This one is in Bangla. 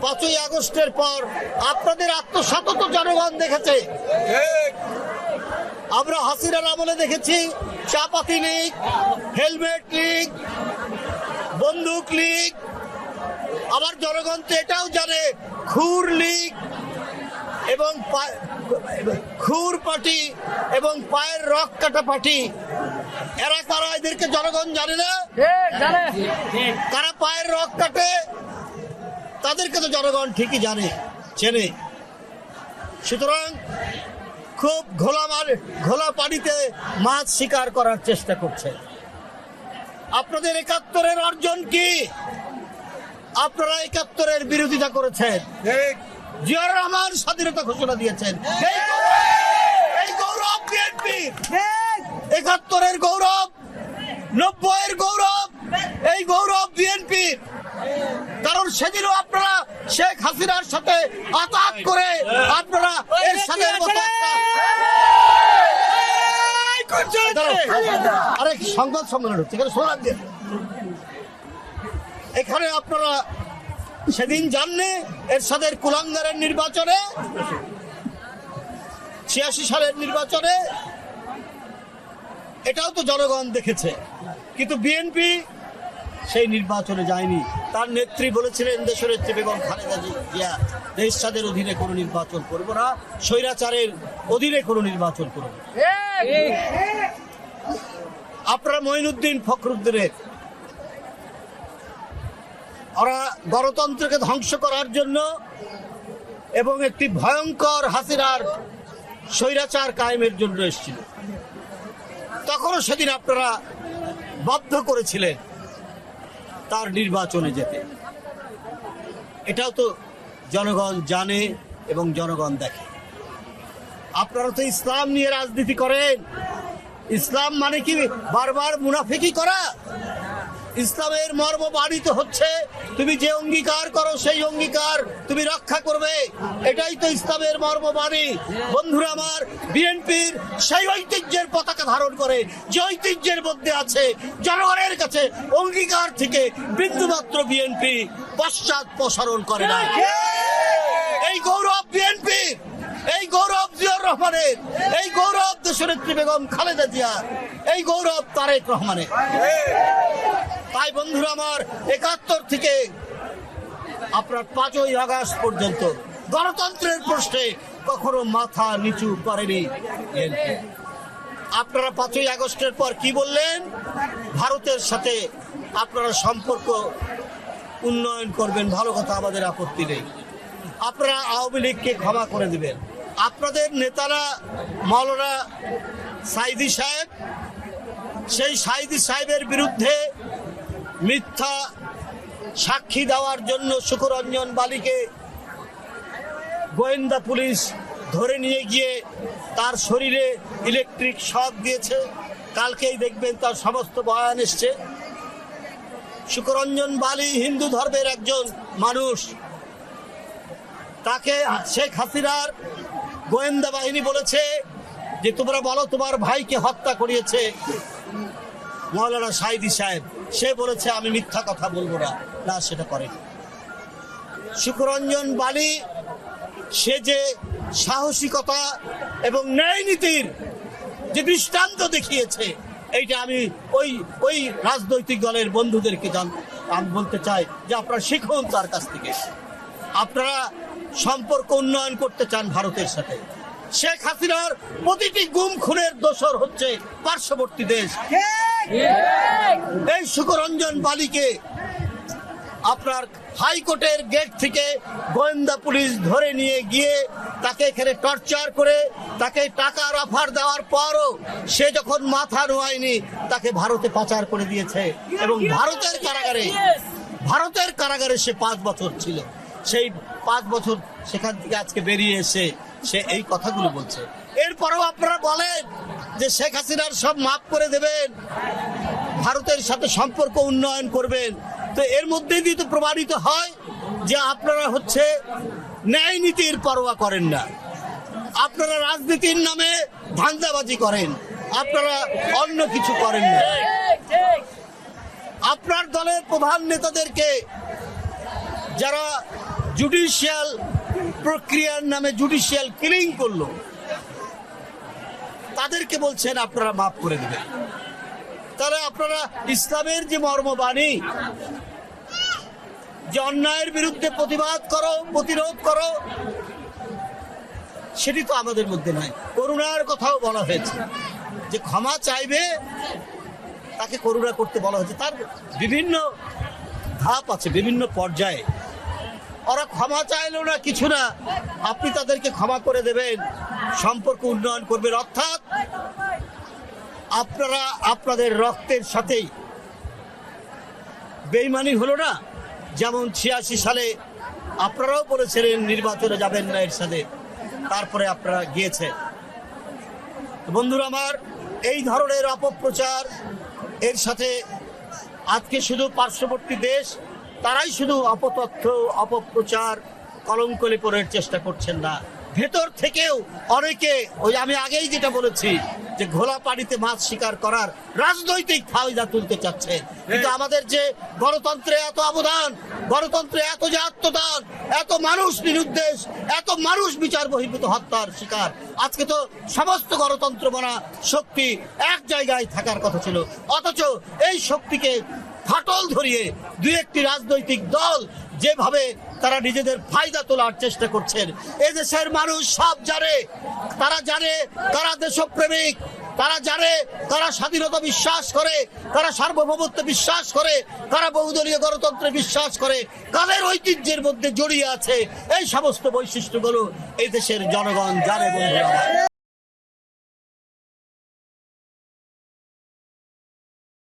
5ই আগস্টের পর আপনাদের আত্মসতত জনগণ দেখেছে। আমরা হাসিনার আমলে দেখেছি চাপাতি লীগ, হেলমেট লীগ, বন্দুক লীগ। আমার জনগণ তো এটাও জানে খুর লীগ এবং খুর পার্টি এবং পায়ের রক কাটা পার্টি। এরা কারা, এদেরকে জনগণ জানে না? কারা পায়ের রক কাটে তাদেরকে তো জনগণ ঠিকই জানে, চেনে। সুতরাং খুব ঘোলা পানিতে মাছ শিকার করার চেষ্টা করছে। আপনাদের 71-এর অর্জন কি? আপনারা 71-এর বিরোধিতা করেছেন। জিয়াউর রহমান স্বাধীনতা ঘোষণা দিয়েছেন। এই গৌরব বিএনপি, 71-এর গৌরব, 90-এর গৌরব, এই গৌরব বিএনপি। কারণ সেদিনও আপনারা শেখ হাসিনার সাথে আঘাত করে আপনারা এর সাথে আরেক সংবাদ সম্মেলন হচ্ছে এখানে আপনারা সেদিন জাননি এরশাদের কুলাঙ্গারের নির্বাচনে, 86 সালের নির্বাচনে, এটাও তো জনগণ দেখেছে। কিন্তু বিএনপি সেই নির্বাচনে যায়নি। তার নেত্রী বলেছিলেন, দেশনেত্রী বেগম খালেদা জিয়া, এরশাদের অধীনে কোনো নির্বাচন করবো না, স্বৈরাচারের অধীনে কোনো নির্বাচন করবো না। আপনারা মঈনুদ্দিন ফখরুদ্দিনের, ওরা গণতন্ত্রকে ধ্বংস করার জন্য এবং একটি ভয়ঙ্কর হাসিনার স্বৈরাচার কায়েমের জন্য এসেছিল। তখনও সেদিন আপনারা বাধ্য করেছিলেন তার নির্বাচনে যেতে। এটাও তো জনগণ জানে এবং জনগণ দেখে। আপনারা তো ইসলাম নিয়ে রাজনীতি করেন। ইসলাম মানে কি বারবার মুনাফিকি করা? ইসলামের মর্ম বাড়িতে হচ্ছে তুমি যে অঙ্গীকার করো সেই অঙ্গীকার তুমি রক্ষা করবে। এটাই তো ইসলামের মর্মবাণী। বন্ধুরা আমার, বিএনপির সেই ঐতিহ্যের পতাকা ধারণ করে, যে ঐতিহ্যের মধ্যে আছে জনগণের কাছে অঙ্গীকার থেকে বিন্দুমাত্র বিএনপি পশ্চাৎপসরণ করে না। এই গৌরব বিএনপি, এই গৌরব জিয়াউর রহমানের, এই গৌরব দেশনেত্রী বেগম খালেদা জিয়া, এই গৌরব তারেক রহমানের। তাই বন্ধুরা আমার, 71 থেকে আপনার 5ই আগস্ট পর্যন্ত গণতন্ত্রের প্রশ্নে কখনো মাথা নিচু করেনি বিএনপি। আপনারা 5ই আগস্টের পর কি বললেন? ভারতের সাথে আপনারা সম্পর্ক উন্নয়ন করবেন, ভালো কথা, আমাদের আপত্তি নেই। আপনারা আওয়ামী লীগকে ক্ষমা করে দিবেন। আপনাদের নেতারা মাওলানা সাইদি সাহেব, সেই সাইদি সাহেবের বিরুদ্ধে মিথ্যা সাক্ষী দেওয়ার জন্য শুকুরঞ্জন বালিকে গোয়েন্দা পুলিশ ধরে নিয়ে গিয়ে তার শরীরে ইলেকট্রিক শক দিয়েছে। কালকেই দেখবেন তার সমস্ত বয়ান এসছে। শুকুরঞ্জন বালি হিন্দু ধর্মের একজন মানুষ, তাকে শেখ হাসিনার গোয়েন্দা বাহিনী বলেছে যে তোমরা বলো তোমার ভাইকে হত্যা করিয়েছে মাওলানা সাইদি সাহেব। সে বলেছে আমি মিথ্যা কথা বলবো না, না সেটা করেনি। শুকুরঞ্জন বালি সে যে সাহসিকতা এবং ন্যায় নীতির যে দৃষ্টান্ত দেখিয়েছে, এইটা আমি ওই রাজনৈতিক দলের বন্ধুদেরকে আমি বলতে চাই যে আপনারা শিখুন তার কাছ থেকে। আপনারা সম্পর্ক উন্নয়ন করতে চান ভারতের সাথে। শেখ হাসিনার প্রতিটি গুম খুনের দোষর হচ্ছে পার্শ্ববর্তী দেশ। এই শুকুরঞ্জন বালিকে আপনার হাইকোর্টের গেট থেকে গোয়েন্দা পুলিশ ধরে নিয়ে গিয়ে তাকে এখানে টর্চার করে তাকে টাকার অফার দেওয়ার পরও সে যখন মাথা নোয়ায়নি তাকে ভারতে পাচার করে দিয়েছে এবং ভারতের কারাগারে সে 5 বছর ছিল। সেই 5 বছর সেখান থেকে আজকে বেরিয়ে এসে সে এই কথাগুলো বলছে। এরপরেও আপনারা বলেন যে শেখ হাসিনার সব মাফ করে দেবেন, ভারতের সাথে সম্পর্ক উন্নয়ন করবেন। তো এর মধ্যে দিয়ে তো প্রমাণিত হয় যে আপনারা হচ্ছে ন্যায় নীতির পরোয়া করেন না। আপনারা রাজনীতির নামে ধান্দাবাজি করেন, আপনারা অন্য কিছু করেন না। আপনার দলের প্রধান নেতাদেরকে যারা জুডিশিয়াল প্রক্রিয়ার নামে জুডিশিয়াল কিলিং করলো, তাদেরকে বলছেন আপনারা মাফ করে দিবেন। তাহলে আপনারা ইসলামের যে মর্মবাণী, যে অন্যায়ের বিরুদ্ধে প্রতিবাদ করো, প্রতিরোধ করো, সেটি তো আমাদের মধ্যে নাই। করুণার কথাও বলা হয়েছে, যে ক্ষমা চাইবে তাকে করুণা করতে বলা হয়েছে। তার বিভিন্ন ধাপ আছে, বিভিন্ন পর্যায়ে। ওরা ক্ষমা চাইলো না, কিছু না, আপনি তাদেরকে ক্ষমা করে দেবেন, সম্পর্ক উন্নয়ন করবেন। অর্থাৎ আপনারা আপনাদের রক্তের সাথেই বেইমানি হলো না। যেমন 86 সালে আপনারাও বলেছিলেন নির্বাচনে যাবেন না এর সাথে, তারপরে আপনারা গিয়েছেন। বন্ধুরা আমার, এই ধরনের অপপ্রচার, এর সাথে আজকে শুধু পার্শ্ববর্তী দেশ তারাই শুধু অপতথ্য, অপপ্রচার, কলঙ্ক লেপনের চেষ্টা করছেন না, ভেতর থেকেও অনেকে, ওই আমি আগেই যেটা বলেছি, যে ঘোলা পানিতে মাছ শিকার করার রাজনৈতিক ফায়দা তুলতে চাচ্ছে। কিন্তু আমাদের যে গণতন্ত্রে এত অবদান, গণতন্ত্রে এত যে আত্মদান, এত মানুষ নিরুদ্দেশ, এত মানুষ বিচার বহির্ভূত হত্যার শিকার, আজকে তো সমস্ত গণতন্ত্র বনা শক্তি এক জায়গায় থাকার কথা ছিল, অথচ এই শক্তিকে ফাটল ধরিয়ে দুই একটি রাজনৈতিক দল যেভাবে তারা নিজেদের ফায়দা তোলার চেষ্টা করছেন, এদেশের মানুষ সব জানে। তারা জানে কারা দেশপ্রেমিক, তারা জানে কারা স্বাধীনতা বিশ্বাস করে, কারা সার্বভৌমত্ব বিশ্বাস করে, কারা বহুদলীয় গণতন্ত্রে বিশ্বাস করে, কাদের ঐতিহ্যের মধ্যে জড়িয়ে আছে। এই সমস্ত বৈশিষ্ট্যগুলো এই দেশের জনগণ জানে। বন্ধুরা।